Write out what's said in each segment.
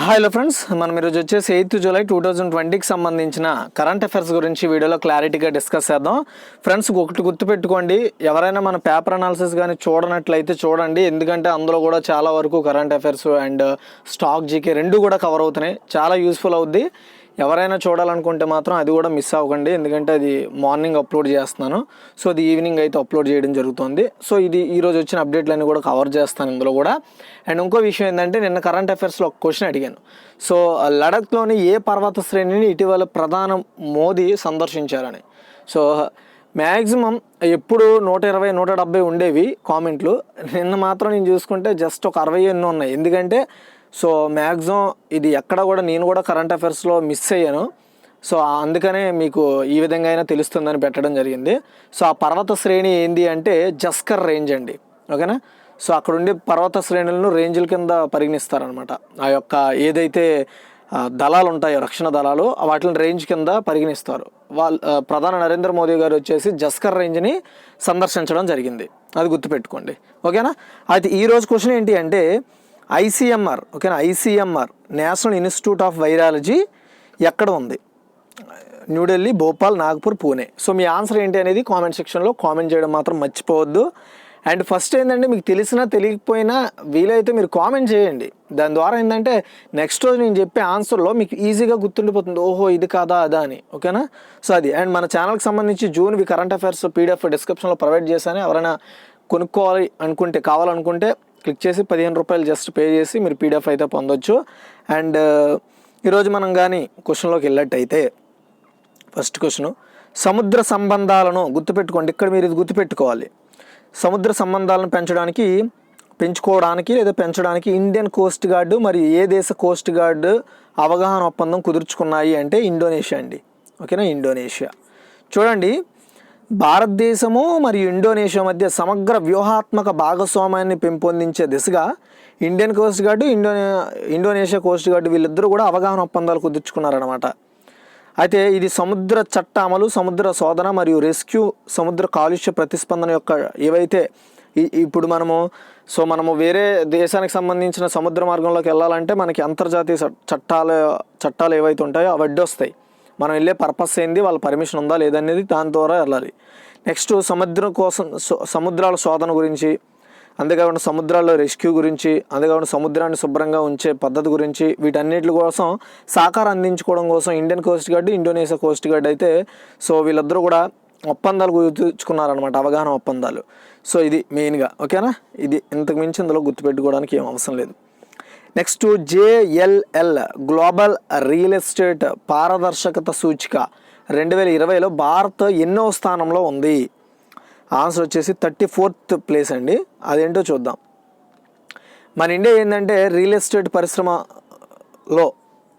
Hello friends, మనం ఈరోజు వచ్చేసి 8th జూలై 2020కి సంబంధించిన కరెంట్ అఫైర్స్ గురించి వీడియోలో క్లారిటీగా డిస్కస్ చేద్దాం. ఫ్రెండ్స్, ఒకటి గుర్తుపెట్టుకోండి, ఎవరైనా మన పేపర్ అనాలిసిస్ కానీ చూడనట్లయితే చూడండి. ఎందుకంటే అందులో కూడా చాలా వరకు current affairs and stock GK రెండు కూడా కవర్ అవుతున్నాయి. చాలా యూస్ఫుల్ అవుద్ది. ఎవరైనా చూడాలనుకుంటే మాత్రం అది కూడా మిస్ అవ్వకండి, ఎందుకంటే అది మార్నింగ్ అప్లోడ్ చేస్తున్నాను. సో అది ఈవినింగ్ అయితే అప్లోడ్ చేయడం జరుగుతుంది. సో ఇది ఈరోజు వచ్చిన అప్డేట్లన్నీ కూడా కవర్ చేస్తాను ఇందులో కూడా. అండ్ ఇంకో విషయం ఏంటంటే, నిన్న కరెంట్ అఫైర్స్లో ఒక క్వశ్చన్ అడిగాను. సో లడఖ్లోని ఏ పర్వత శ్రేణిని ఇటీవల ప్రధాని మోదీ సందర్శించారని. సో మ్యాక్సిమం ఎప్పుడు 120, 170 ఉండేవి కామెంట్లు. నిన్న మాత్రం నేను చూసుకుంటే జస్ట్ ఒక 60 ఎన్నో ఉన్నాయి. ఎందుకంటే సో మ్యాక్సిమం ఇది ఎక్కడ కూడా నేను కూడా కరెంట్ అఫైర్స్లో మిస్ అయ్యాను. సో అందుకనే మీకు ఈ విధంగా అయినా తెలుస్తుందని పెట్టడం జరిగింది. సో ఆ పర్వత శ్రేణి ఏంటి అంటే జస్కర్ రేంజ్ అండి. ఓకేనా. సో అక్కడ ఉండే పర్వత శ్రేణులను రేంజ్ల కింద పరిగణిస్తారనమాట. ఆ యొక్క ఏదైతే దళాలు ఉంటాయో, రక్షణ దళాలు, వాటిని రేంజ్ కింద పరిగణిస్తారు. ప్రధాని నరేంద్ర మోదీ గారు వచ్చేసి జస్కర్ రేంజ్ని సందర్శించడం జరిగింది. అది గుర్తుపెట్టుకోండి. ఓకేనా. అయితే ఈరోజు క్వశ్చన్ ఏంటి అంటే, ఐసీఎంఆర్, ఓకేనా, ICMR national institute of virology ఎక్కడ ఉంది? న్యూఢిల్లీ, భోపాల్, నాగ్పూర్, పూణే. సో మీ ఆన్సర్ ఏంటి అనేది కామెంట్ సెక్షన్లో కామెంట్ చేయడం మాత్రం మర్చిపోవద్దు. అండ్ ఫస్ట్ ఏంటంటే, మీకు తెలిసినా తెలియకపోయినా వీలైతే మీరు కామెంట్ చేయండి. దాని ద్వారా ఏంటంటే నెక్స్ట్ రోజు నేను చెప్పే ఆన్సర్లో మీకు ఈజీగా గుర్తుండిపోతుంది, ఓహో ఇది కాదా అదా అని. ఓకేనా. సో అది. అండ్ మన ఛానల్కి సంబంధించి జూన్వి కరెంట్ అఫైర్స్ పీడిఎఫ్ డిస్క్రిప్షన్లో ప్రొవైడ్ చేశాను. ఎవరైనా కొనుక్కోవాలి అనుకుంటే, కావాలనుకుంటే క్లిక్ చేసి 15 రూపాయలు జస్ట్ పే చేసి మీరు పీడిఎఫ్ అయితే పొందొచ్చు. అండ్ ఈరోజు మనం కానీ క్వశ్చన్లోకి వెళ్ళినట్టయితే, ఫస్ట్ క్వశ్చన్, సముద్ర సంబంధాలను గుర్తుపెట్టుకోండి. ఇక్కడ మీరు ఇది గుర్తుపెట్టుకోవాలి. సముద్ర సంబంధాలను పెంచుకోవడానికి లేదా పెంచడానికి ఇండియన్ కోస్ట్ గార్డు మరియు ఏ దేశ కోస్ట్ గార్డు అవగాహన ఒప్పందం కుదుర్చుకున్నాయి అంటే ఇండోనేషియా అండి. ఓకేనా, ఇండోనేషియా. చూడండి, భారతదేశము మరియు ఇండోనేషియా మధ్య సమగ్ర వ్యూహాత్మక భాగస్వామ్యాన్ని పెంపొందించే దిశగా Indian Coast guard, Indonesia Coast guard వీళ్ళిద్దరూ కూడా అవగాహన ఒప్పందాలు కుదుర్చుకున్నారనమాట. అయితే ఇది సముద్ర చట్ట అమలు, సముద్ర శోధన మరియు రెస్క్యూ, సముద్ర కాలుష్య ప్రతిస్పందన యొక్క ఏవైతే ఇప్పుడు మనము వేరే దేశానికి సంబంధించిన సముద్ర మార్గంలోకి వెళ్ళాలంటే మనకి అంతర్జాతీయ చట్టాలు ఏవైతే ఉంటాయో అవి అడ్డొస్తాయి. మనం వెళ్ళే పర్పస్ ఏంది, వాళ్ళ పర్మిషన్ ఉందా లేదనేది దాని ద్వారా వెళ్ళాలి. నెక్స్ట్ సముద్రం కోసం సముద్రాల శోధన గురించి, అంతేకాకుండా సముద్రాల్లో రెస్క్యూ గురించి, అంతేకాకుండా సముద్రాన్ని శుభ్రంగా ఉంచే పద్ధతి గురించి, వీటన్నిటి కోసం సహకారం అందించుకోవడం కోసం Indian Coast guard, Indonesia Coast guard అయితే సో వీళ్ళిద్దరూ కూడా ఒప్పందాలు కుదుర్చుకున్నారనమాట, అవగాహన ఒప్పందాలు. సో ఇది మెయిన్గా. ఓకేనా. ఇది ఇంతకు మించి ఇందులో గుర్తుపెట్టుకోవడానికి ఏం అవసరం లేదు. Next, JLL global real estate పారదర్శకత సూచిక 2020లో భారత్ ఎన్నో స్థానంలో ఉంది? ఆన్సర్ వచ్చేసి 34th ప్లేస్ అండి. అదేంటో చూద్దాం. మన ఇండియా ఏంటంటే రియల్ ఎస్టేట్ పరిశ్రమలో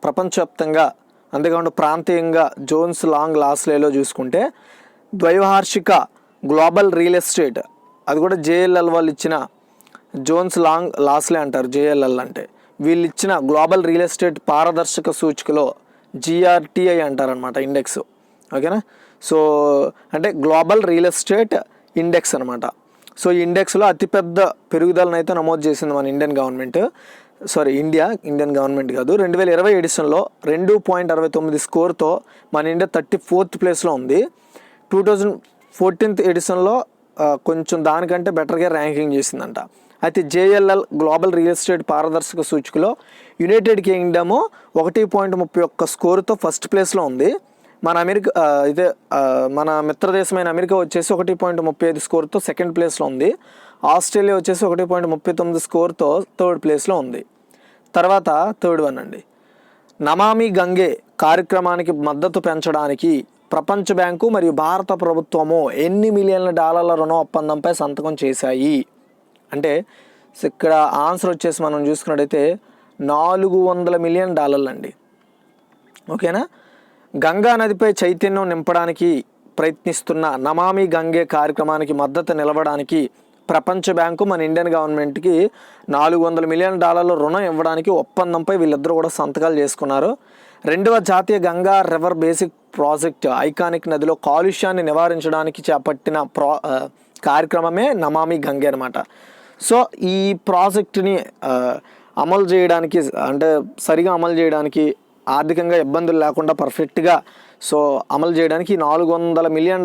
ప్రపంచవ్యాప్తంగా, అంతేకాకుండా ప్రాంతీయంగా జోన్స్ లాంగ్ లాస్లేలో చూసుకుంటే ద్వైవార్షిక గ్లోబల్ రియల్ ఎస్టేట్, అది కూడా JLL వాళ్ళు ఇచ్చిన జోన్స్ లాంగ్ లాస్లే అంటారు. JLL అంటే వీళ్ళు ఇచ్చిన గ్లోబల్ రియల్ ఎస్టేట్ పారదర్శక సూచికలో GRTI అంటారనమాట ఇండెక్స్. ఓకేనా. సో అంటే గ్లోబల్ రియల్ ఎస్టేట్ ఇండెక్స్ అనమాట. సో ఈ ఇండెక్స్లో అతిపెద్ద పెరుగుదలను అయితే నమోదు చేసింది మన ఇండియన్ గవర్నమెంట్ కాదు. 2020 ఎడిషన్లో 2.69 స్కోర్తో మన ఇండియా 34th ప్లేస్లో ఉంది. 2014 ఎడిషన్లో కొంచెం దానికంటే బెటర్గా ర్యాంకింగ్ చేసిందంట. అయితే JLL గ్లోబల్ రియల్ ఎస్టేట్ పారదర్శక సూచికలో యునైటెడ్ కింగ్డమ్ 1.31 స్కోరుతో ఫస్ట్ ప్లేస్లో ఉంది. మన మిత్రదేశమైన అమెరికా వచ్చేసి 1.35 స్కోర్తో సెకండ్ ప్లేస్లో ఉంది. ఆస్ట్రేలియా వచ్చేసి 1.39 స్కోర్తో థర్డ్ ప్లేస్లో ఉంది. తర్వాత థర్డ్ వన్ అండి, నమామి గంగే కార్యక్రమానికి మద్దతు పెంచడానికి ప్రపంచ బ్యాంకు మరియు భారత ప్రభుత్వము ఎన్ని మిలియన్ల డాలర్ల రుణ ఒప్పందంపై సంతకం చేశాయి అంటే, ఇక్కడ ఆన్సర్ వచ్చేసి మనం చూసుకున్నట్టయితే $400 మిలియన్ అండి. ఓకేనా. గంగా నదిపై చైతన్యం నింపడానికి ప్రయత్నిస్తున్న నమామి గంగే కార్యక్రమానికి మద్దతు నిలవడానికి ప్రపంచ బ్యాంకు మన ఇండియన్ గవర్నమెంట్కి $400 మిలియన్ రుణం ఇవ్వడానికి ఒప్పందంపై వీళ్ళిద్దరూ కూడా సంతకాలు చేసుకున్నారు. 2వ జాతీయ Ganga river basic project iconic నదిలో కాలుష్యాన్ని నివారించడానికి చేపట్టిన కార్యక్రమమే నమామి గంగే అనమాట. సో ఈ ప్రాజెక్టుని అమలు చేయడానికి అంటే సరిగా అమలు చేయడానికి ఆర్థికంగా ఇబ్బందులు లేకుండా పర్ఫెక్ట్గా సో అమలు చేయడానికి $400 మిలియన్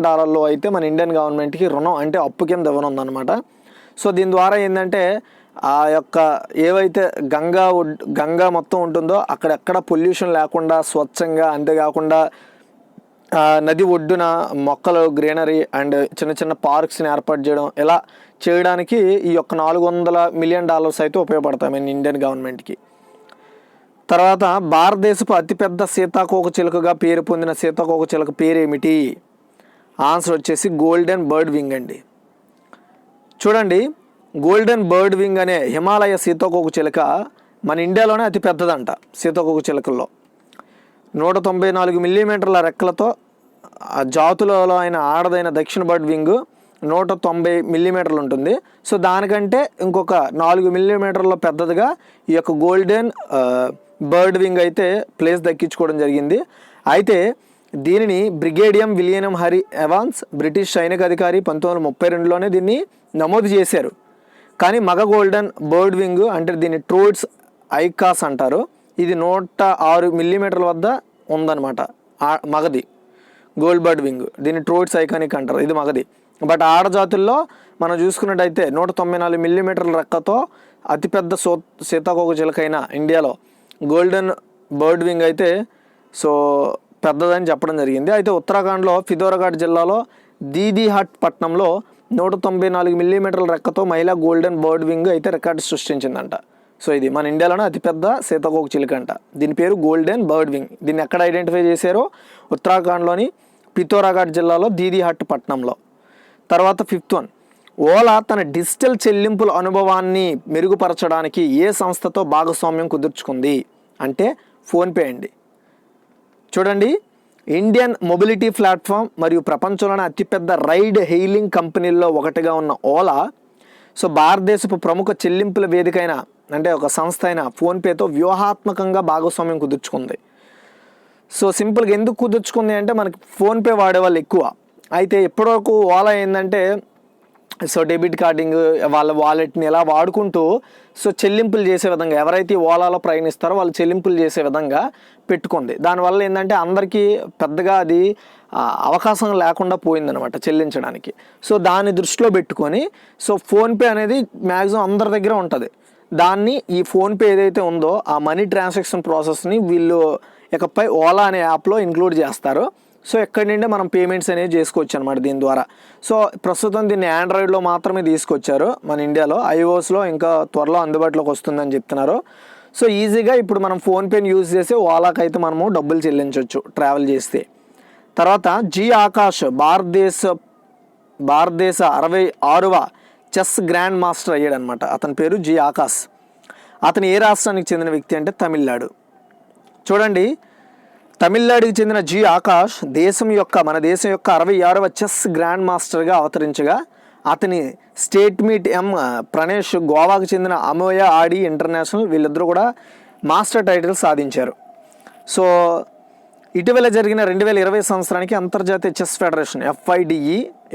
అయితే మన ఇండియన్ గవర్నమెంట్కి రుణం అంటే అప్పు కింద ఇవ్వనుందనమాట. సో దీని ద్వారా ఏంటంటే ఆ యొక్క ఏవైతే గంగా మొత్తం ఉంటుందో అక్కడెక్కడ పొల్యూషన్ లేకుండా స్వచ్ఛంగా, అంతేకాకుండా నది ఒడ్డున మొక్కలు, గ్రీనరీ అండ్ చిన్న చిన్న పార్క్స్ని ఏర్పాటు చేయడం, ఇలా చేయడానికి ఈ యొక్క $400 మిలియన్ అయితే ఉపయోగపడతాయి మన ఇండియన్ గవర్నమెంట్కి. తర్వాత భారతదేశపు అతిపెద్ద సీతాకోకచిలుకగా పేరు పొందిన సీతాకోకచిలుక పేరు ఏమిటి? ఆన్సర్ వచ్చేసి గోల్డెన్ బర్డ్ వింగ్ అండి. చూడండి, గోల్డెన్ బర్డ్ వింగ్ అనే హిమాలయ సీతాకోకచిలుక మన ఇండియాలోనే అతి పెద్దదంట. సీతాకోకచిలుకల్లో 194 మిల్లీమీటర్ల రెక్కలతో జాతులలో అయిన ఆడదైన దక్షిణ బర్డ్ వింగ్ 190 మిల్లీమీటర్లు ఉంటుంది. సో దానికంటే ఇంకొక 4 మిల్లీమీటర్ల పెద్దదిగా ఈ యొక్క గోల్డెన్ బర్డ్ వింగ్ అయితే ప్లేస్ దక్కించుకోవడం జరిగింది. అయితే దీనిని బ్రిగేడియం విలియం హరి ఎవాన్స్ బ్రిటిష్ సైనిక అధికారి 1932లోనే దీన్ని నమోదు చేశారు. కానీ మగ గోల్డెన్ బర్డ్ వింగ్ అంటే దీన్ని ట్రోయిడ్స్ ఐకాస్ అంటారు. ఇది 106 మిల్లీమీటర్ల వద్ద ఉందన్నమాట. మగది గోల్డ్ బర్డ్ వింగ్, దీన్ని ట్రోయిడ్స్ ఐకానిక్ అంటారు, ఇది మగది. బట్ ఆడజాతుల్లో మనం చూసుకున్నట్టయితే 194 మిల్లీమీటర్ల రెక్కతో అతిపెద్ద సీతాకోకచిలుకైన ఇండియాలో గోల్డెన్ బర్డ్ వింగ్ అయితే సో పెద్దదని చెప్పడం జరిగింది. అయితే ఉత్తరాఖండ్లో పిథౌరాగఢ్ జిల్లాలో దీదీహట్ పట్టణంలో 194 మిల్లీమీటర్ల రెక్కతో మహిళా గోల్డెన్ బర్డ్ వింగ్ అయితే రికార్డు సృష్టించిందంట. సో ఇది మన ఇండియాలోనే అతిపెద్ద సీతాకోకచిలుక అంట. దీని పేరు గోల్డెన్ బర్డ్ వింగ్. దీన్ని ఎక్కడ ఐడెంటిఫై చేశారో ఉత్తరాఖండ్లోని పిథౌరాగఢ్ జిల్లాలో దీదీహట్ పట్టణంలో. తర్వాత 5th వన్, ఓలా తన డిజిటల్ చెల్లింపుల అనుభవాన్ని మెరుగుపరచడానికి ఏ సంస్థతో భాగస్వామ్యం కుదుర్చుకుంది అంటే ఫోన్పే అండి. చూడండి, ఇండియన్ మొబిలిటీ ప్లాట్ఫామ్ మరియు ప్రపంచంలోని అతిపెద్ద రైడ్ హెయిలింగ్ కంపెనీల్లో ఒకటిగా ఉన్న ఓలా సో భారతదేశపు ప్రముఖ చెల్లింపుల వేదికైన అంటే ఒక సంస్థ అయిన ఫోన్పేతో వ్యూహాత్మకంగా భాగస్వామ్యం కుదుర్చుకుంది. సో సింపుల్గా ఎందుకు కుదుర్చుకుంది అంటే మనకి ఫోన్పే వాడేవాళ్ళు ఎక్కువ. అయితే ఇప్పటివరకు ఓలా ఏంటంటే సో డెబిట్ కార్డింగ్ వాళ్ళ వాలెట్ని ఎలా వాడుకుంటూ సో చెల్లింపులు చేసే విధంగా ఎవరైతే ఓలాలో ప్రయాణిస్తారో వాళ్ళు చెల్లింపులు చేసే విధంగా పెట్టుకుంది. దానివల్ల ఏంటంటే అందరికీ పెద్దగా అది అవకాశం లేకుండా పోయిందనమాట చెల్లించడానికి. సో దాన్ని దృష్టిలో పెట్టుకొని సో ఫోన్పే అనేది మ్యాక్సిమం అందరి దగ్గర ఉంటుంది. దాన్ని ఈ ఫోన్పే ఏదైతే ఉందో ఆ మనీ ట్రాన్సాక్షన్ ప్రాసెస్ని వీళ్ళు ఇకపై ఓలా అనే యాప్లో ఇంక్లూడ్ చేస్తారు. సో ఎక్కడి నుండి మనం పేమెంట్స్ అనేవి చేసుకోవచ్చు అనమాట దీని ద్వారా. సో ప్రస్తుతం దీన్ని ఆండ్రాయిడ్లో మాత్రమే తీసుకొచ్చారు మన ఇండియాలో, ఐఓఎస్లో ఇంకా త్వరలో అందుబాటులోకి వస్తుందని చెప్తున్నారు. సో ఈజీగా ఇప్పుడు మనం ఫోన్పేని యూజ్ చేసి ఓలాకి అయితే మనము డబ్బులు చెల్లించవచ్చు ట్రావెల్ చేస్తే. తర్వాత జీ ఆకాష్ భారతదేశ 66వ చెస్ గ్రాండ్ మాస్టర్ అయ్యాడు అనమాట. అతని పేరు జీ ఆకాష్. అతను ఏ రాష్ట్రానికి చెందిన వ్యక్తి అంటే తమిళనాడు. చూడండి, తమిళనాడుకి చెందిన జీ ఆకాష్ మన దేశం యొక్క 66వ చెస్ గ్రాండ్ మాస్టర్గా అవతరించగా అతని స్టేట్ మీట్ ప్రణేష్ గోవాకు చెందిన అమోయా ఆడి ఇంటర్నేషనల్ వీళ్ళిద్దరూ కూడా మాస్టర్ టైటిల్ సాధించారు. సో ఇటీవల జరిగిన 2020 సంవత్సరానికి అంతర్జాతీయ చెస్ ఫెడరేషన్ FIDE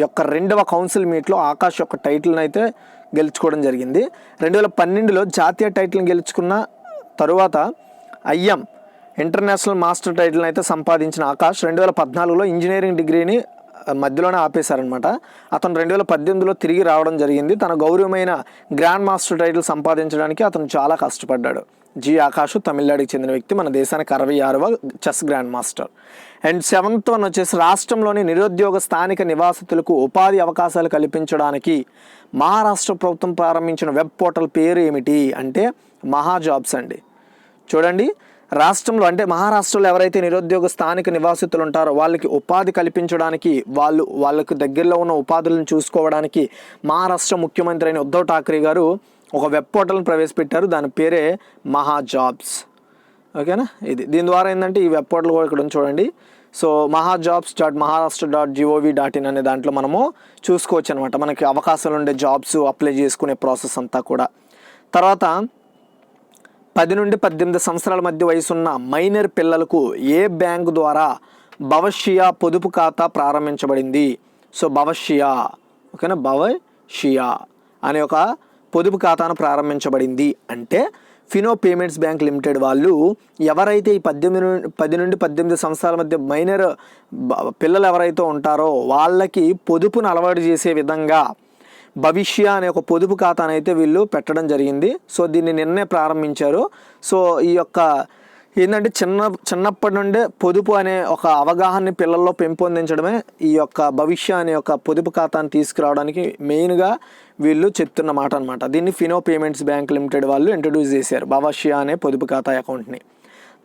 యొక్క 2వ కౌన్సిల్ మీట్లో ఆకాష్ యొక్క టైటిల్ని అయితే గెలుచుకోవడం జరిగింది. 2012లో జాతీయ టైటిల్ని గెలుచుకున్న తరువాత IM ఇంటర్నేషనల్ మాస్టర్ టైటిల్ని అయితే సంపాదించిన ఆకాష్ 2014లో ఇంజనీరింగ్ డిగ్రీని మధ్యలోనే ఆపేశారనమాట. అతను 2018లో తిరిగి రావడం జరిగింది. తన గౌరవమైన గ్రాండ్ మాస్టర్ టైటిల్ సంపాదించడానికి అతను చాలా కష్టపడ్డాడు. జీ ఆకాష్ తమిళనాడుకి చెందిన వ్యక్తి, మన దేశానికి 66వ chess grandmaster. And 7th one వచ్చేసి రాష్ట్రంలోని నిరుద్యోగ స్థానిక నివాసితులకు ఉపాధి అవకాశాలు కల్పించడానికి మహారాష్ట్ర ప్రభుత్వం ప్రారంభించిన వెబ్ పోర్టల్ పేరు ఏమిటి అంటే మహా జాబ్స్ అండి. చూడండి, రాష్ట్రంలో అంటే మహారాష్ట్రలో ఎవరైతే నిరుద్యోగ స్థానిక నివాసితులు ఉంటారో వాళ్ళకి ఉపాధి కల్పించడానికి వాళ్ళకు దగ్గరలో ఉన్న ఉపాధులను చూసుకోవడానికి మహారాష్ట్ర ముఖ్యమంత్రి అయిన ఉద్ధవ్ ఠాక్రే గారు ఒక వెబ్ పోర్టల్ని ప్రవేశపెట్టారు. దాని పేరే మహా జాబ్స్. ఓకేనా, దీని ద్వారా ఏంటంటే ఈ వెబ్ పోర్టల్ కూడా ఇక్కడ చూడండి. సో mahajobs.maharashtra.gov.in అనే దాంట్లో మనము చూసుకోవచ్చు అనమాట. మనకి అవకాశాలు ఉండే జాబ్స్ అప్లై చేసుకునే ప్రాసెస్ అంతా కూడా. తర్వాత 10 నుండి 18 సంవత్సరాల మధ్య వయసున్న మైనర్ పిల్లలకు ఏ బ్యాంకు ద్వారా భవిష్య పొదుపు ఖాతా ప్రారంభించబడింది? సో భవిష్య, ఓకేనా, భవిష్య అనే ఒక పొదుపు ఖాతాను ప్రారంభించబడింది అంటే ఫినో పేమెంట్స్ బ్యాంక్ లిమిటెడ్ వాళ్ళు ఎవరైతే ఈ 10 నుండి 18 సంవత్సరాల మధ్య మైనర్ పిల్లలు ఎవరైతే ఉంటారో వాళ్ళకి పొదుపును అలవాటు చేసే విధంగా భవిష్య అనే ఒక పొదుపు ఖాతాను అయితే వీళ్ళు పెట్టడం జరిగింది. సో దీన్ని నిన్నే ప్రారంభించారు. సో ఈ యొక్క ఏంటంటే చిన్నప్పటి నుండే పొదుపు అనే ఒక అవగాహనని పిల్లల్లో పెంపొందించడమే ఈ యొక్క భవిష్య అనే ఒక పొదుపు ఖాతాను తీసుకురావడానికి మెయిన్గా వీళ్ళు చెప్తున్న మాట అనమాట. దీన్ని ఫినో పేమెంట్స్ బ్యాంక్ లిమిటెడ్ వాళ్ళు ఇంట్రడ్యూస్ చేశారు భవిష్య అనే పొదుపు ఖాతా అకౌంట్ని.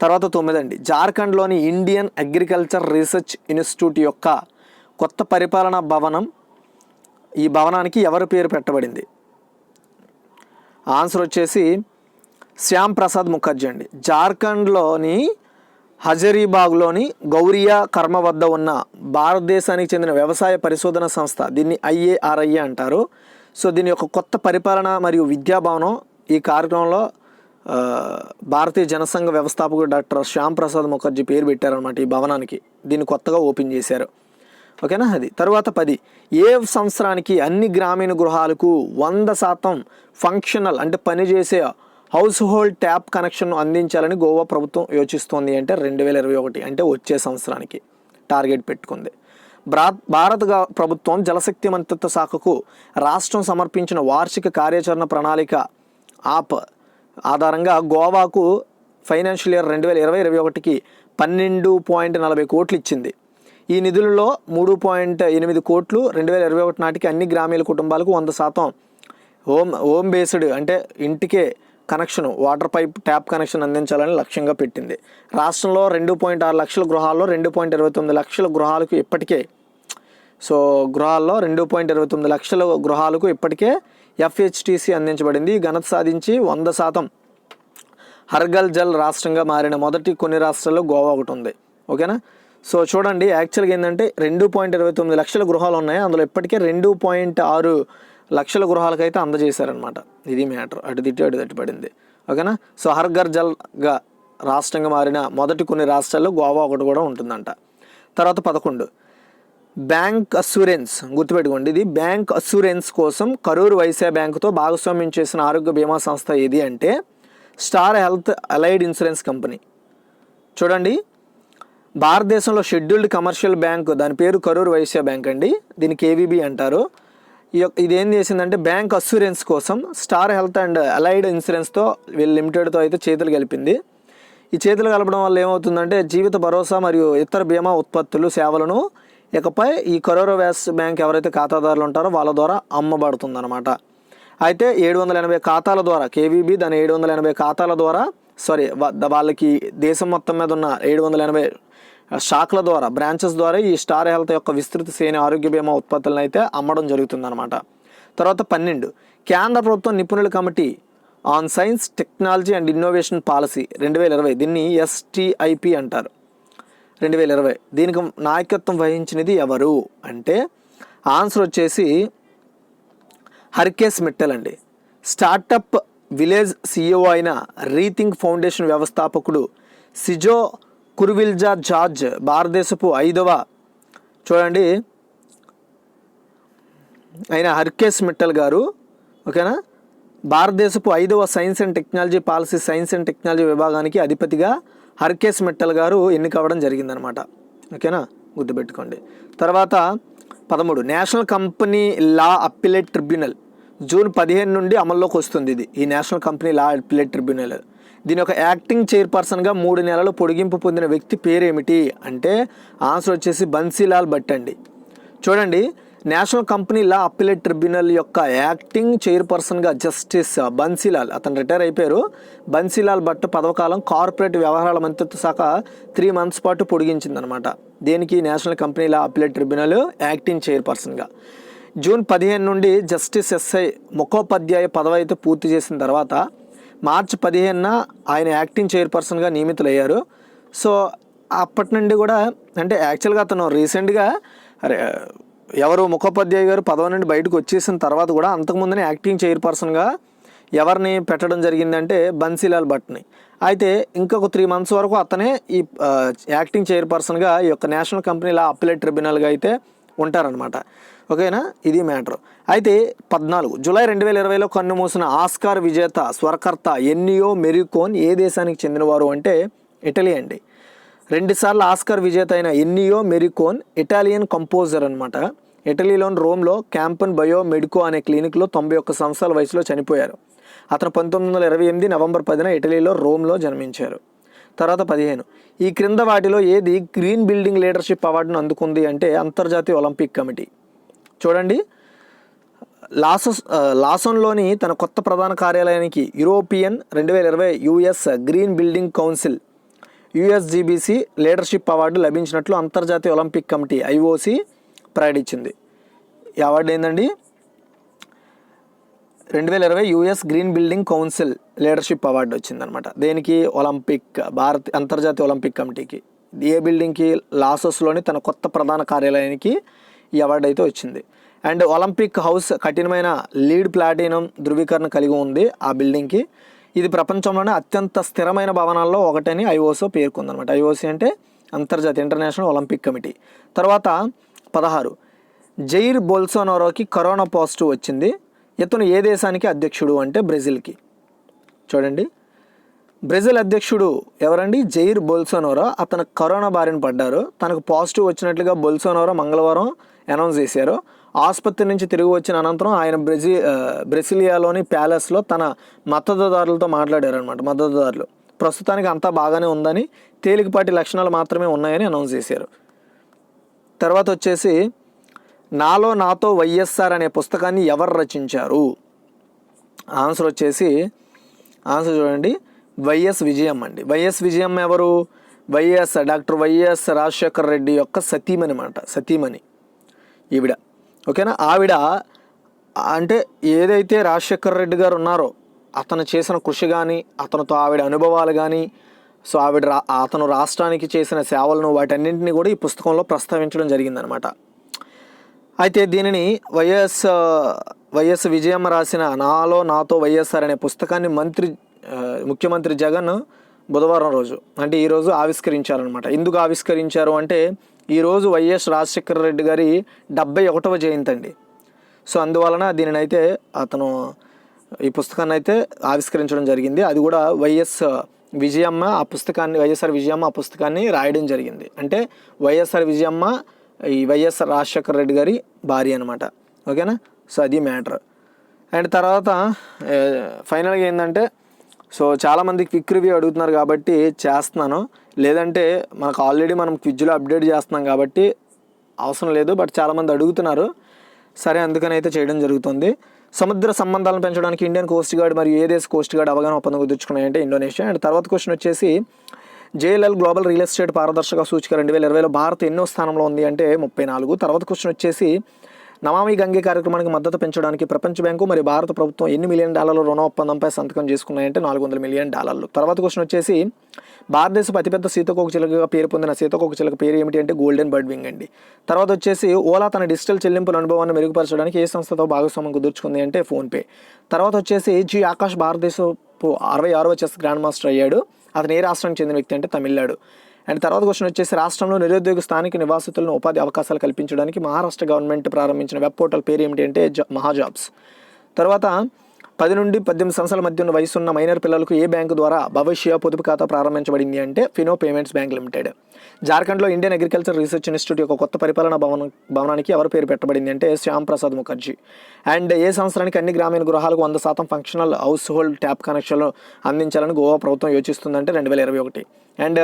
తర్వాత 9 అండి, జార్ఖండ్లోని ఇండియన్ అగ్రికల్చర్ రీసెర్చ్ ఇన్స్టిట్యూట్ యొక్క కొత్త పరిపాలనా భవనం, ఈ భవనానికి ఎవరి పేరు పెట్టబడింది? ఆన్సర్ వచ్చేసి శ్యామ్ ప్రసాద్ ముఖర్జీ అండి. జార్ఖండ్లోని హజరీబాగ్లోని గౌరియా కర్మ వద్ద ఉన్న భారతదేశానికి చెందిన వ్యవసాయ పరిశోధన సంస్థ, దీన్ని IARI అంటారు. సో దీని యొక్క కొత్త పరిపాలన మరియు విద్యాభవనం ఈ కార్యక్రమంలో భారతీయ జనసంఘ వ్యవస్థాపకుడు డాక్టర్ శ్యామ్ ప్రసాద్ ముఖర్జీ పేరు పెట్టారనమాట ఈ భవనానికి. దీన్ని కొత్తగా ఓపెన్ చేశారు. ఓకేనా. అది తర్వాత 10, ఏ సంవత్సరానికి అన్ని గ్రామీణ గృహాలకు 100% ఫంక్షనల్ అంటే పనిచేసే హౌస్ హోల్డ్ ట్యాప్ కనెక్షన్ అందించాలని గోవా ప్రభుత్వం యోచిస్తోంది అంటే 2021 అంటే వచ్చే సంవత్సరానికి టార్గెట్ పెట్టుకుంది. భారత ప్రభుత్వం జలశక్తి మంత్రిత్వ శాఖకు రాష్ట్రం సమర్పించిన వార్షిక కార్యాచరణ ప్రణాళిక ఆధారంగా గోవాకు ఫైనాన్షియల్ ఇయర్ 2020-21కి 12.40 కోట్లు ఇచ్చింది. ఈ నిధులలో 3.8 కోట్లు 2021 నాటికి అన్ని గ్రామీణ కుటుంబాలకు 100% హోమ్ బేస్డ్ అంటే ఇంటికే connection water pipe tap connection అందించాలని లక్ష్యంగా పెట్టింది. రాష్ట్రంలో 2.6 లక్షల గృహాల్లో 2.29 లక్షల గృహాలకు ఇప్పటికే గృహాల్లో 2.29 లక్షల గృహాలకు ఇప్పటికే FHTC అందించబడింది. ఈ ఘనత సాధించి 100% హర్ఘర్ జల్ రాష్ట్రంగా మారిన మొదటి కొన్ని రాష్ట్రాల్లో గోవా ఒకటి ఉంది. ఓకేనా. సో చూడండి, యాక్చువల్గా ఏంటంటే 2.29 లక్షల గృహాలు ఉన్నాయి, అందులో ఇప్పటికే 2.6 లక్షల గృహాలకైతే అందజేశారనమాట. ఇది మ్యాటర్. అటు తట్టి పడింది. ఓకేనా. సో హర్ఘర్ జల్గా రాష్ట్రంగా మారిన మొదటి కొన్ని రాష్ట్రాల్లో గోవా ఒకటి కూడా ఉంటుందంట. తర్వాత 11, బ్యాంక్ అస్యూరెన్స్. గుర్తుపెట్టుకోండి, ఇది బ్యాంక్ అస్యూరెన్స్ కోసం కరూర్ వైశ్య బ్యాంకుతో భాగస్వామ్యం చేసిన ఆరోగ్య బీమా సంస్థ ఏది అంటే Star health allied Insurance company. చూడండి, భారతదేశంలో షెడ్యూల్డ్ కమర్షియల్ బ్యాంక్, దాని పేరు కరూర్ వైశ్య బ్యాంక్ అండి. దీన్ని KVB అంటారు. ఇదేం చేసిందంటే బ్యాంక్ అస్యూరెన్స్ కోసం స్టార్ హెల్త్ అండ్ అలైడ్ ఇన్సూరెన్స్తో వీళ్ళు లిమిటెడ్తో అయితే చేతులు కలిపింది. ఈ చేతులు కలపడం వల్ల ఏమవుతుందంటే జీవిత భరోసా మరియు ఇతర బీమా ఉత్పత్తులు సేవలను ఇకపై ఈ కరూర్ వైశ్య బ్యాంక్ ఎవరైతే ఖాతాదారులు ఉంటారో వాళ్ళ ద్వారా అమ్మబడుతుందన్నమాట. అయితే 780 ఖాతాల ద్వారా KVB దాని 780 ఖాతాల ద్వారా వాళ్ళకి దేశం మొత్తం మీద ఉన్న 780 శాఖల ద్వారా బ్రాంచెస్ ద్వారా ఈ స్టార్ హెల్త్ యొక్క విస్తృత శ్రేణి ఆరోగ్య బీమా ఉత్పత్తులను అయితే అమ్మడం జరుగుతుందన్నమాట. తర్వాత 12, కేంద్ర ప్రభుత్వం నిపుణుల committee on science technology and innovation policy 2020, దీన్ని STIP అంటారు. 2020 దీనికి నాయకత్వం వహించినది ఎవరు అంటే ఆన్సర్ వచ్చేసి హర్కేష్ మిట్టల్ అండి. స్టార్టప్ విలేజ్ CEO అయిన రీథింక్ ఫౌండేషన్ వ్యవస్థాపకుడు సిజో కుర్విల్జా జార్జ్ భారతదేశపు 5వ చూడండి అయిన హర్కేష్ మిట్టల్ గారు. ఓకేనా. భారతదేశపు 5వ science and technology policy science and technology విభాగానికి అధిపతిగా హర్కేష్ మిట్టల్ గారు ఎన్నికవ్వడం జరిగిందనమాట. ఓకేనా, గుర్తుపెట్టుకోండి. తర్వాత 13, national Company Law Appellate tribunal June 15 నుండి అమల్లోకి వస్తుంది. ఈ national Company Law Appellate tribunal దీని యొక్క యాక్టింగ్ చైర్పర్సన్గా 3 నెలలు పొడిగింపు పొందిన వ్యక్తి పేరేమిటి అంటే ఆన్సర్ వచ్చేసి బన్సీలాల్ భట్ అండి. చూడండి, national Company Law Appellate tribunal యొక్క యాక్టింగ్ చైర్పర్సన్గా జస్టిస్ బన్సీలాల్, అతను రిటైర్ అయిపోయారు, బన్సీలాల్ భట్ పదవకాలం కార్పొరేట్ వ్యవహారాల మంత్రిత్వ శాఖ 3 months పాటు పొడిగించిందనమాట. దేనికి? National Company Law Appellate Tribunal acting చైర్పర్సన్గా. జూన్ 15 నుండి జస్టిస్ SI ముఖోపాధ్యాయ పదవి అయితే పూర్తి చేసిన తర్వాత మార్చి 15న ఆయన యాక్టింగ్ చైర్పర్సన్గా నియమితులయ్యారు. సో అప్పటి నుండి కూడా అంటే యాక్చువల్గా అతను రీసెంట్గా ఎవరు ముఖోపాధ్యాయ గారు పదవి నుండి బయటకు వచ్చేసిన తర్వాత కూడా అంతకుముందునే యాక్టింగ్ చైర్పర్సన్గా ఎవరిని పెట్టడం జరిగిందంటే బన్సీలాల్ భట్ని. అయితే ఇంకొక 3 months వరకు అతనే ఈ యాక్టింగ్ చైర్పర్సన్గా ఈ యొక్క నేషనల్ కంపెనీ లా అప్పిలేట్ ట్రిబ్యునల్గా అయితే ఉంటారనమాట. ఓకేనా, ఇది మ్యాటర్. అయితే 14 జూలై 2020లో కన్నుమూసిన ఆస్కార్ విజేత స్వరకర్త ఎన్నియో మెరికోన్ ఏ దేశానికి చెందినవారు అంటే ఇటలీ అండి. 2 సార్లు ఆస్కార్ విజేత అయిన ఎన్నియో మెరికోన్ ఇటాలియన్ కంపోజర్ అనమాట. ఇటలీలోని రోమ్లో క్యాంపన్ బయో మెడికో అనే క్లినిక్లో 91 సంవత్సరాల వయసులో చనిపోయారు. అతను 1928 నవంబర్ 10న ఇటలీలో రోమ్లో జన్మించారు. తర్వాత 15 ఈ క్రింద వాటిలో ఏది గ్రీన్ బిల్డింగ్ లీడర్షిప్ అవార్డును అందుకుంది అంటే అంతర్జాతీయ ఒలింపిక్ కమిటీ. చూడండి, లాసోన్లోని తన కొత్త ప్రధాన కార్యాలయానికి European 2020 US Green Building Council USGBC leadership award లభించినట్లు అంతర్జాతీయ ఒలింపిక్ కమిటీ ఐఓసి ప్రకటించింది. ఈ అవార్డు ఏంటండి, 2020 US Green Building Council leadership award వచ్చిందనమాట. దేనికి? ఒలింపిక్ అంతర్జాతీయ ఒలింపిక్ కమిటీకి. ఏ బిల్డింగ్కి? లాసోస్లోని తన కొత్త ప్రధాన కార్యాలయానికి ఈ అవార్డు అయితే వచ్చింది. అండ్ ఒలింపిక్ హౌస్ కఠినమైన లీడ్ ప్లాటినం ధృవీకరణ కలిగి ఉంది ఆ బిల్డింగ్కి. ఇది ప్రపంచంలోనే అత్యంత స్థిరమైన భవనాల్లో ఒకటని ఐఓసి పేర్కొందనమాట. ఐఓసి అంటే అంతర్జాతీయ ఇంటర్నేషనల్ ఒలింపిక్ కమిటీ. తర్వాత 16 జైర్ బోల్సోనారోకి కరోనా పాజిటివ్ వచ్చింది. ఇతను ఏ దేశానికి అధ్యక్షుడు అంటే బ్రెజిల్కి. చూడండి, బ్రెజిల్ అధ్యక్షుడు ఎవరండి? Jair Bolsonaro. అతను కరోనా బారిన పడ్డారు. తనకు పాజిటివ్ వచ్చినట్లుగా బోల్సోనారో మంగళవారం అనౌన్స్ చేశారు. ఆసుపత్రి నుంచి తిరిగి వచ్చిన అనంతరం ఆయన బ్రెసిలియాలోని ప్యాలెస్లో తన మద్దతుదారులతో మాట్లాడారనమాట. మద్దతుదారులు ప్రస్తుతానికి అంతా బాగానే ఉందని, తేలికపాటి లక్షణాలు మాత్రమే ఉన్నాయని అనౌన్స్ చేశారు. తర్వాత వచ్చేసి నాలో నాతో వైఎస్ఆర్ అనే పుస్తకాన్ని ఎవరు రచించారు? ఆన్సర్ చూడండి, వైఎస్ విజయం అండి. వైఎస్ విజయం ఎవరు? డాక్టర్ వైఎస్ రాజశేఖర రెడ్డి యొక్క సతీమణి ఈవిడ. ఓకేనా, ఆవిడ అంటే ఏదైతే రాజశేఖర రెడ్డి గారు ఉన్నారో అతను చేసిన కృషి కానీ, అతనితో ఆవిడ అనుభవాలు కానీ, సో అతను రాష్ట్రానికి చేసిన సేవలను వాటన్నింటినీ కూడా ఈ పుస్తకంలో ప్రస్తావించడం జరిగిందనమాట. అయితే దీనిని వైఎస్ విజయమ్మ రాసిన నాలో నాతో వైఎస్ఆర్ అనే పుస్తకాన్ని ముఖ్యమంత్రి జగన్ బుధవారం రోజు అంటే ఈరోజు ఆవిష్కరించారనమాట. ఎందుకు ఆవిష్కరించారు అంటే ఈరోజు వైఎస్ రాజశేఖర రెడ్డి గారి 71వ జయంతి అండి. సో అందువలన దీనిని అయితే అతను ఈ పుస్తకాన్ని అయితే ఆవిష్కరించడం జరిగింది. అది కూడా వైఎస్ఆర్ విజయమ్మ ఆ పుస్తకాన్ని రాయడం జరిగింది. అంటే వైఎస్ఆర్ విజయమ్మ ఈ వైఎస్ రాజశేఖర రెడ్డి గారి భార్య అనమాట. ఓకేనా, సో అది మ్యాటర్. అండ్ తర్వాత ఫైనల్గా ఏంటంటే, సో చాలామంది క్విక్ రివ్యూ అడుగుతున్నారు కాబట్టి చేస్తున్నాను, లేదంటే మనం క్విజ్లో అప్డేట్ చేస్తున్నాం కాబట్టి అవసరం లేదు. బట్ చాలామంది అడుగుతున్నారు, సరే అందుకని అయితే చేయడం జరుగుతుంది. సముద్ర సంబంధాలను పెంచడానికి ఇండియన్ కోస్ట్ గార్డ్ మరియు ఏ దేశ కోస్ట్ గార్డ్ అవగాహన ఒప్పందం కుదుర్చుకున్నాయంటే ఇండోనేషియా. అండ్ తర్వాత క్వశ్చన్ వచ్చేసి జేఎల్ఎల్ గ్లోబల్ రియల్ ఎస్టేట్ పారదర్శక సూచిక 2020లో భారత్ ఎన్నో స్థానంలో ఉంది అంటే 34. తర్వాత క్వశ్చన్ వచ్చేసి నమామి గంగే కార్యక్రమానికి మద్దతు పెంచడానికి ప్రపంచ బ్యాంకు మరియు భారత ప్రభుత్వం ఎన్ని $1 మిలియన్ రుణ ఒప్పందంపై సంతకం చేసుకున్నాయంటే $400 మిలియన్. తర్వాత క్వశ్చన్ వచ్చేసి భారతదేశపు అతిపెద్ద సీతాకోక చిలుకగా పేరు పొందిన సీతాకోక చిలుక పేరు ఏమిటి అంటే గోల్డెన్ బర్డ్ వింగ్ అండి. తర్వాత వచ్చేసి ఓలా తన డిజిటల్ చెల్లింపుల అనుభవాన్ని మెరుగుపరచడానికి ఏ సంస్థతో భాగస్వామ్యం కుదుర్చుకుంది అంటే ఫోన్పే. తర్వాత వచ్చేసి జి ఆకాష్ భారతదేశపు 66వ చెస్ గ్రాండ్ మాస్టర్ అయ్యాడు. అతను ఏ రాష్ట్రానికి చెందిన వ్యక్తి అంటే తమిళనాడు. అండ్ తర్వాత క్వశ్చన్ వచ్చేసి రాష్ట్రంలో నిరుద్యోగ స్థానిక నివాసితులను ఉపాధి అవకాశాలు కల్పించడానికి మహారాష్ట్ర గవర్నమెంట్ ప్రారంభించిన వెబ్ పోర్టల్ పేరు ఏమిటి అంటే మహాజాబ్స్. తర్వాత 10 నుండి 18 సంవత్సరాల మధ్య ఉన్న వయసున్న మైనర్ పిల్లలకు ఏ బ్యాంకు ద్వారా భవిష్య పొదుపు ఖాతా ప్రారంభించబడింది అంటే ఫినో పేమెంట్స్ బ్యాంక్ లిమిటెడ్. జార్ఖండ్లో ఇండియన్ అగ్రికల్చర్ రీసెర్చ్ ఇన్స్టిట్యూట్ యొక్క కొత్త పరిపాలనా భవనానికి ఎవరు పేరు పెట్టబడింది అంటే శ్యామ్ ప్రసాద్ ముఖర్జీ. అండ్ ఏ సంవత్సరానికి అన్ని గ్రామీణ గృహాలకు 100% ఫంక్షనల్ హౌస్ హోల్డ్ ట్యాప్ కనెక్షన్లు అందించాలని గోవా ప్రభుత్వం యోచిస్తుందంటే 2021. అండ్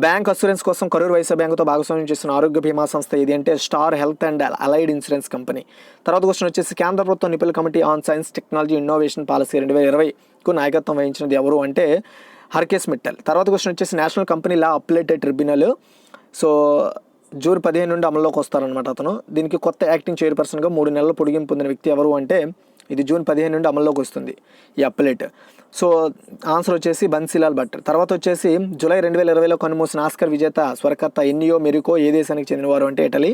బ్యాంక్ అస్యూరెన్స్ కోసం కరూర్ వైశ్య బ్యాంకుతో భాగస్వామ్యం చేసిన ఆరోగ్య బీమా సంస్థ ఏది అంటే Star Health and Allied Insurance Company. తర్వాత క్వశ్చన్ వచ్చేసి కేంద్ర ప్రభుత్వం నిపుణుల committee on science technology innovation policy 2020కు నాయకత్వం వహించినది ఎవరు అంటే హర్కేష్ మిట్టల్. తర్వాత క్వశ్చన్ వచ్చేసి National Company Law Appellate Tribunal so June 15 నుండి అమల్లోకి వస్తారనమాట అతను. దీనికి కొత్త యాక్టింగ్ చైర్పర్సన్గా 3 నెలల పొడిగింపు పొందిన వ్యక్తి ఎవరు అంటే ఇది జూన్ 15 నుండి అమల్లోకి వస్తుంది ఈ అప్లేట్. సో ఆన్సర్ వచ్చేసి బన్సీలాల్ భట్. తర్వాత వచ్చేసి జూలై 2020లో కన్నుమూసిన ఆస్కర్ విజేత స్వరకర్త ఎన్నియో మెరికో ఏ దేశానికి చెందినవారు అంటే ఇటలీ.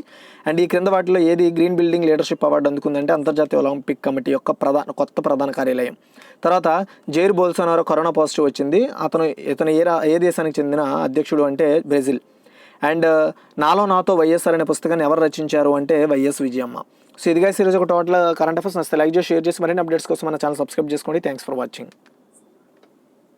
అండ్ ఈ క్రింద వాటిలో ఏది గ్రీన్ బిల్డింగ్ లీడర్షిప్ అవార్డు అందుకుందంటే అంతర్జాతీయ ఒలింపిక్ కమిటీ యొక్క కొత్త ప్రధాన కార్యాలయం. తర్వాత జైర్ బోల్సోనారో కరోనా పాజిటివ్ వచ్చింది. ఇతను ఏ దేశానికి చెందిన అధ్యక్షుడు అంటే బ్రెజిల్. అండ్ నాలో నాతో వైఎస్ఆర్ అనే పుస్తకాన్ని ఎవరు రచించారు అంటే వైఎస్ విజయమ్మ. సో ఇదిగా ఈరోజు ఒక టోటల్ కరెంట్ అఫైర్స్ నచ్చితే లైక్ చేసి షేర్ చేసి మరిన్ని అప్డేట్స్ కోసం మన ఛానల్ సబ్స్క్రైబ్ చేసుకోండి. Thanks for watching.